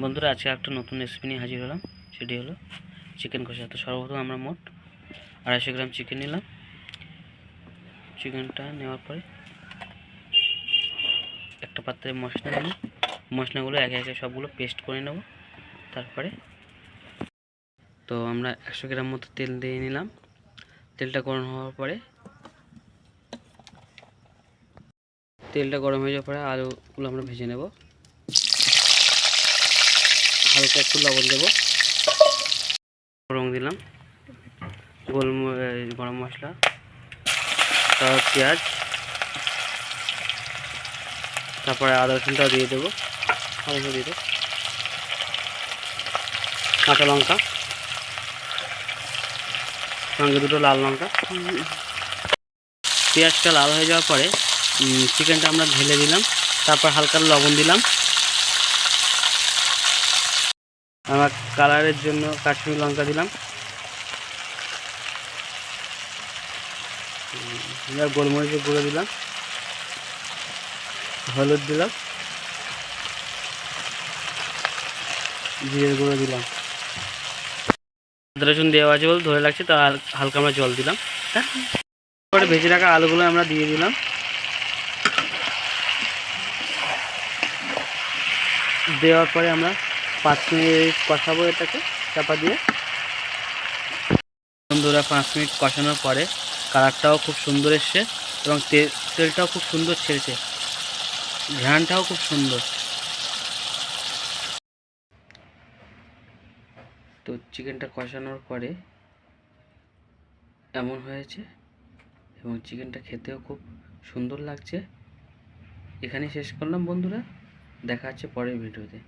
বন্ধুরা, আজকে একটা নতুন রেসিপি নিয়ে হাজির হলাম। সেটি হলো চিকেন কষা। তো সর্বপ্রথম আমরা মোট 250 গ্রাম চিকেন নিলাম। চিকেনটা নেওয়ার পরে একটা পাত্রে মশলা নেব। মশলাগুলো একে একে সবগুলো পেস্ট করে নেব। তারপরে তো আমরা 100 গ্রাম মতো তেল দিয়ে নিলাম। তেলটা গরম হওয়ার পরে হয়ে যাওয়ার পরে আলুগুলো আমরা ভেজে নেব। হালকা একটু লবণ দেবো, রং দিলাম, গরম মশলা, তারপর পেঁয়াজ, তারপরে আদা রসুনটাও দিয়ে দেবো। দিয়ে দেবো কাঁচা লঙ্কা, সঙ্গে দুটো লাল লঙ্কা। পেঁয়াজটা লাল হয়ে যাওয়ার পরে চিকেনটা আমরা ঢেলে দিলাম। তারপর হালকা লবণ দিলাম। আমার কালারের জন্য কাশ্মীরি লঙ্কা দিলাম। গোলমরিচের গুঁড়ো দিলাম, হলুদ দিলাম, জিরের গুঁড়ো দিলাম। আদা রসুন দেওয়া আছে বলে ধরে লাগছে, তা হালকা আমরা জল দিলাম। তারপরে ভেজে রাখা আলুগুলো আমরা দিয়ে দিলাম। দেওয়ার পরে আমরা 5 মিনিট কষাবো এটাকে চাপা দিয়ে। বন্ধুরা, 5 মিনিট কষানোর পরে কালারটাও খুব সুন্দর এসছে এবং তেলটাও খুব সুন্দর ছেড়েছে, ঘ্রাণটাও খুব সুন্দর। তো চিকেনটা কষানোর পরে এমন হয়েছে এবং চিকেনটা খেতেও খুব সুন্দর লাগছে। এখানেই শেষ করলাম বন্ধুরা, দেখা হচ্ছে পরের ভিডিওতে।